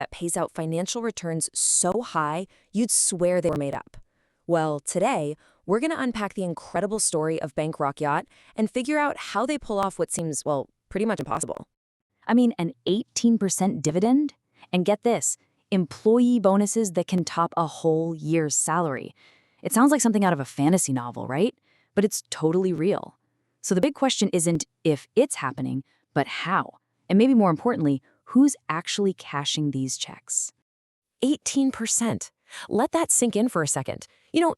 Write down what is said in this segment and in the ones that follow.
that pays out financial returns so high, you'd swear they were made up. Well, today, we're going to unpack the incredible story of Bank Rakyat and figure out how they pull off what seems, well, pretty much impossible. I mean, an 18% dividend? And get this, employee bonuses that can top a whole year's salary. It sounds like something out of a fantasy novel, right? But it's totally real. So the big question isn't if it's happening, but how. And maybe more importantly, who's actually cashing these checks? 18%. Let that sink in for a second.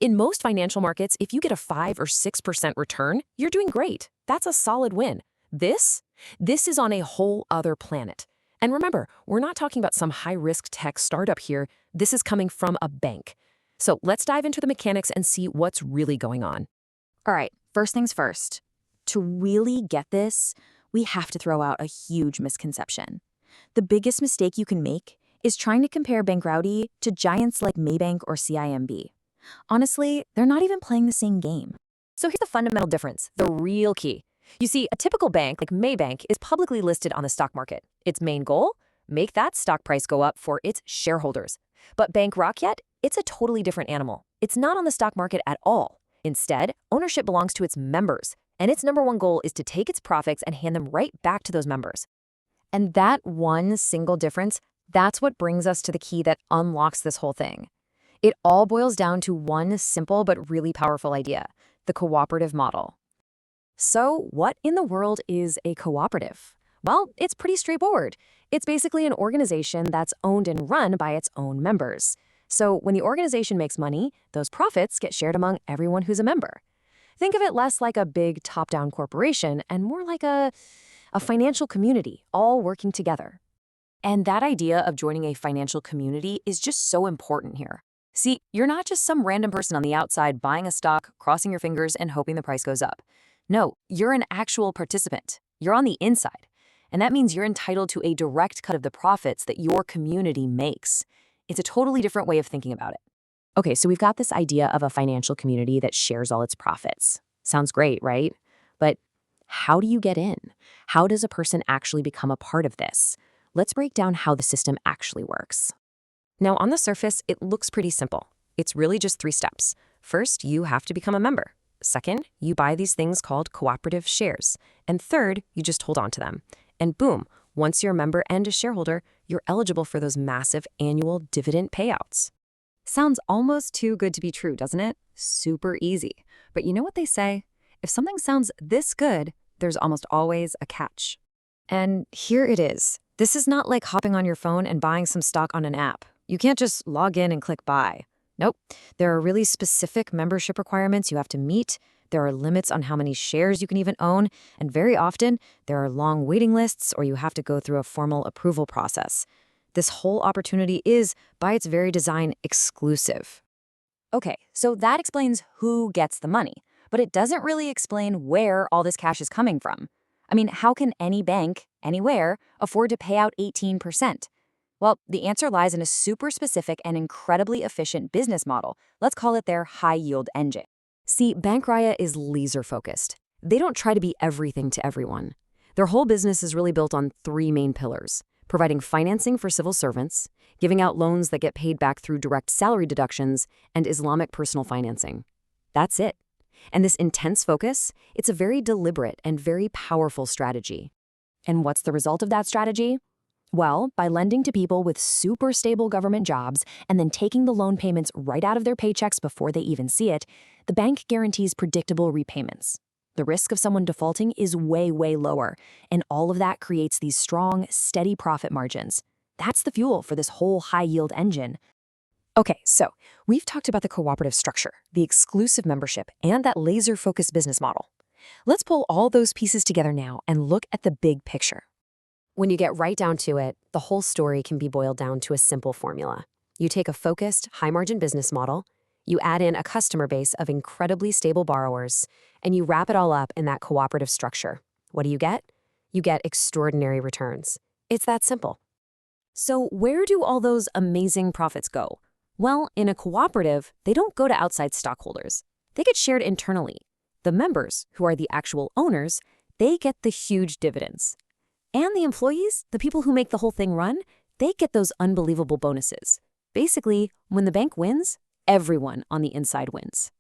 In most financial markets, if you get a 5 or 6% return, you're doing great. That's a solid win. This is on a whole other planet. And remember, we're not talking about some high-risk tech startup here. This is coming from a bank. So let's dive into the mechanics and see what's really going on. All right, first things first. To really get this, we have to throw out a huge misconception. The biggest mistake you can make is trying to compare Bank Rakyat to giants like Maybank or CIMB. Honestly, they're not even playing the same game. So here's the fundamental difference, the real key. You see, a typical bank like Maybank is publicly listed on the stock market. Its main goal? Make that stock price go up for its shareholders. But Bank Rakyat, it's a totally different animal. It's not on the stock market at all. Instead, ownership belongs to its members, and its number one goal is to take its profits and hand them right back to those members. And that one single difference, that's what brings us to the key that unlocks this whole thing. It all boils down to one simple but really powerful idea, the cooperative model. So what in the world is a cooperative? Well, it's pretty straightforward. It's basically an organization that's owned and run by its own members. So when the organization makes money, those profits get shared among everyone who's a member. Think of it less like a big top-down corporation and more like a financial community, all working together. And that idea of joining a financial community is just so important here. See, you're not just some random person on the outside buying a stock, crossing your fingers, and hoping the price goes up. No, you're an actual participant. You're on the inside. And that means you're entitled to a direct cut of the profits that your community makes. It's a totally different way of thinking about it. Okay, so we've got this idea of a financial community that shares all its profits. Sounds great, right? But how do you get in? How does a person actually become a part of this? Let's break down how the system actually works. Now, on the surface, it looks pretty simple. It's really just 3 steps. First, you have to become a member. Second, you buy these things called cooperative shares. And third, you just hold on to them. And boom, once you're a member and a shareholder, you're eligible for those massive annual dividend payouts. Sounds almost too good to be true, doesn't it? Super easy. But you know what they say? If something sounds this good, there's almost always a catch. And here it is. This is not like hopping on your phone and buying some stock on an app. You can't just log in and click buy. Nope. There are really specific membership requirements you have to meet. There are limits on how many shares you can even own. And very often, there are long waiting lists or you have to go through a formal approval process. This whole opportunity is, by its very design, exclusive. Okay, so that explains who gets the money. But it doesn't really explain where all this cash is coming from. I mean, how can any bank, anywhere, afford to pay out 18%? Well, the answer lies in a super specific and incredibly efficient business model. Let's call it their high-yield engine. See, Bank Rakyat is laser-focused. They don't try to be everything to everyone. Their whole business is really built on 3 main pillars: providing financing for civil servants, giving out loans that get paid back through direct salary deductions, and Islamic personal financing. That's it. And this intense focus, it's a very deliberate and very powerful strategy. And what's the result of that strategy? Well, by lending to people with super stable government jobs and then taking the loan payments right out of their paychecks before they even see it, the bank guarantees predictable repayments. The risk of someone defaulting is way, way lower, and all of that creates these strong, steady profit margins. That's the fuel for this whole high-yield engine. Okay, so we've talked about the cooperative structure, the exclusive membership, and that laser-focused business model. Let's pull all those pieces together now and look at the big picture. When you get right down to it, the whole story can be boiled down to a simple formula. You take a focused, high-margin business model, you add in a customer base of incredibly stable borrowers, and you wrap it all up in that cooperative structure. What do you get? You get extraordinary returns. It's that simple. So where do all those amazing profits go? Well, in a cooperative, they don't go to outside stockholders. They get shared internally. The members, who are the actual owners, they get the huge dividends. And the employees, the people who make the whole thing run, they get those unbelievable bonuses. Basically, when the bank wins, everyone on the inside wins.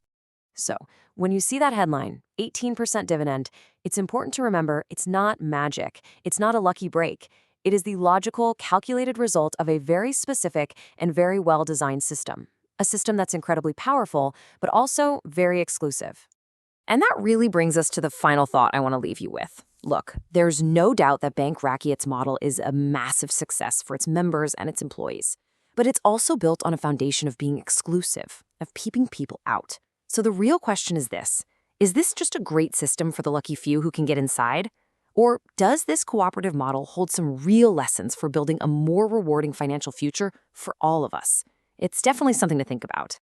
So, when you see that headline, 18% dividend, it's important to remember it's not magic. It's not a lucky break. It is the logical, calculated result of a very specific and very well-designed system. A system that's incredibly powerful, but also very exclusive. And that really brings us to the final thought I want to leave you with. Look, there's no doubt that Bank Rakyat's model is a massive success for its members and its employees. But it's also built on a foundation of being exclusive, of keeping people out. So the real question is this just a great system for the lucky few who can get inside? Or does this cooperative model hold some real lessons for building a more rewarding financial future for all of us? It's definitely something to think about.